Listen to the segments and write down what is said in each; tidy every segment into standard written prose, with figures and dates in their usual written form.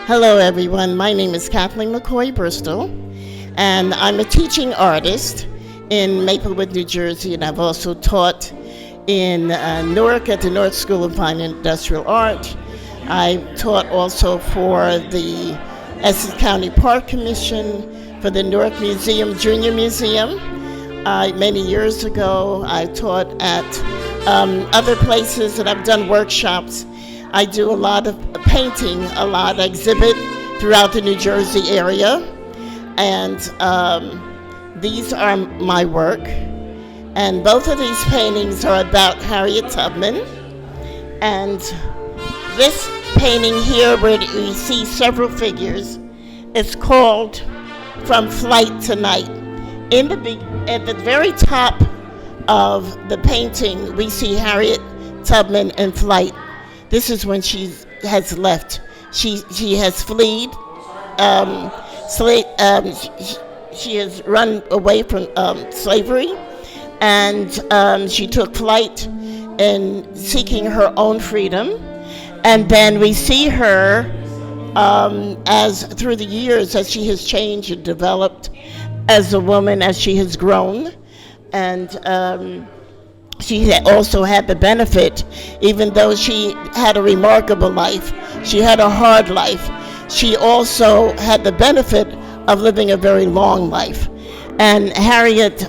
Hello everyone, my name is Kathleen McCoy Bristol, and I'm a teaching artist in Maplewood, New Jersey, and I've also taught in Newark at the North School of Fine and Industrial Art. I taught also for the Essex County Park Commission, for the Newark Museum, Junior Museum. Many years ago, I taught at other places, and I've done workshops. I do a lot of painting, a lot of exhibit throughout the New Jersey area, and these are my work. And both of these paintings are about Harriet Tubman. And this painting here, where we see several figures, is called From Flight to Night. At the very top of the painting, we see Harriet Tubman in flight. This is when she has left. She has fled. She has run away from slavery, and she took flight in seeking her own freedom. And then we see her as through the years, as she has changed and developed as a woman, as she has grown, and she also had the benefit, even though she had a remarkable life, she had a hard life, she also had the benefit of living a very long life. And Harriet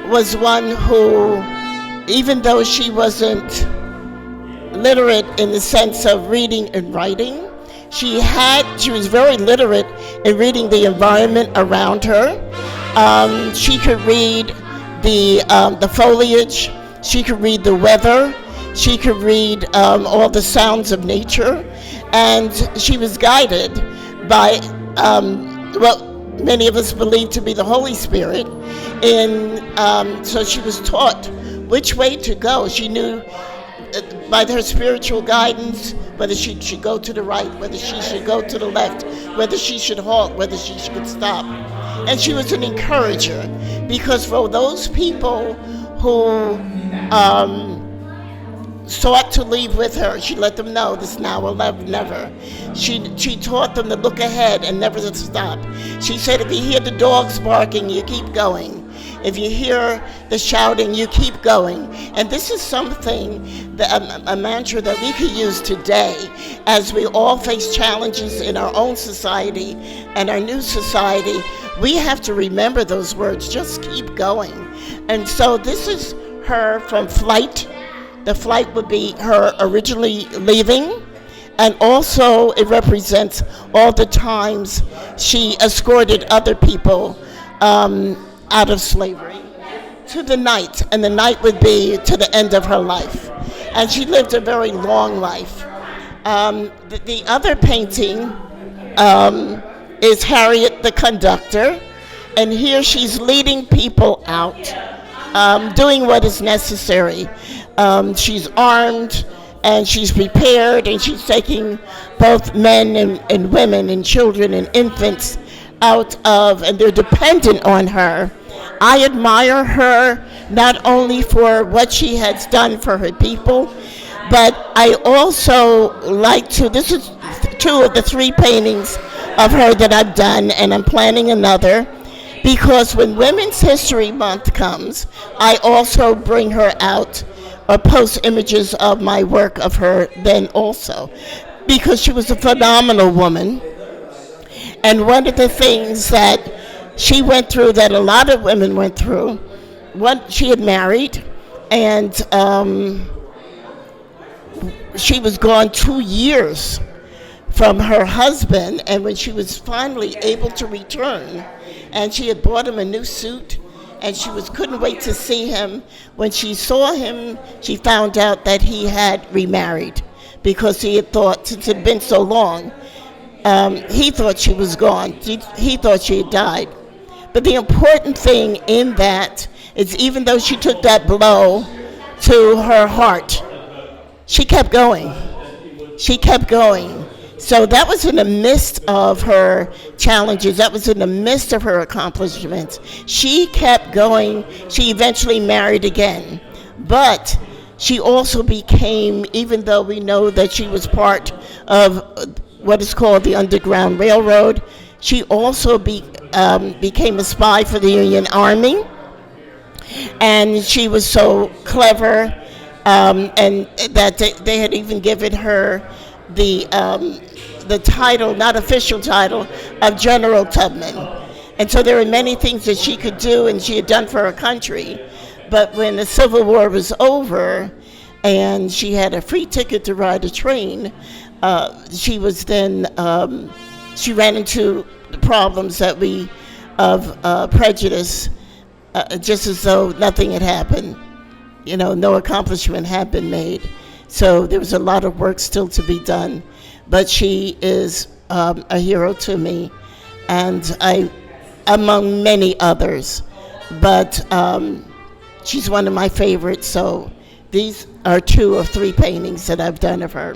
was one who, even though she wasn't literate in the sense of reading and writing, she was very literate in reading the environment around her. She could read the foliage, she could read the weather, she could read all the sounds of nature, and she was guided by what many of us believe to be the Holy Spirit. So she was taught which way to go. She knew by her spiritual guidance whether she should go to the right, whether she should go to the left, whether she should halt, whether she should stop. And she was an encourager, because for those people who sought to leave with her, she let them know this now or never. She taught them to look ahead and never to stop. She said, if you hear the dogs barking, you keep going. If you hear the shouting, you keep going. And this is something, a mantra that we could use today as we all face challenges in our own society and our new society. We have to remember those words, just keep going. And so this is her from flight. The flight would be her originally leaving. And also it represents all the times she escorted other people out of slavery to the night, and the night would be to the end of her life. And she lived a very long life. The other painting is Harriet the conductor, and here she's leading people out, doing what is necessary. She's armed, and she's prepared, and she's taking both men and women and children and infants out of, and they're dependent on her. I admire her not only for what she has done for her people, but I also like to, this is two of the three paintings of her that I've done, and I'm planning another, because when Women's History Month comes, I also bring her out or post images of my work of her then also, because she was a phenomenal woman. And one of the things that she went through, that a lot of women went through, she had married, and she was gone 2 years from her husband, and when she was finally able to return, and she had bought him a new suit, and she couldn't wait to see him. When she saw him, she found out that he had remarried, because he had thought, since it had been so long, he thought she was gone. He thought she had died. But the important thing in that is, even though she took that blow to her heart, she kept going. She kept going. So that was in the midst of her challenges. That was in the midst of her accomplishments. She kept going. She eventually married again. But she also became, even though we know that she was part of what is called the Underground Railroad. She also became a spy for the Union Army, and she was so clever, and that they had even given her the title, not official title, of General Tubman. And so there were many things that she could do and she had done for her country. But when the Civil War was over and she had a free ticket to ride a train, she was then, she ran into the problems of prejudice, just as though nothing had happened. No accomplishment had been made. So there was a lot of work still to be done. But she is a hero to me, and among many others. But she's one of my favorites, so these are 2 or 3 paintings that I've done of her.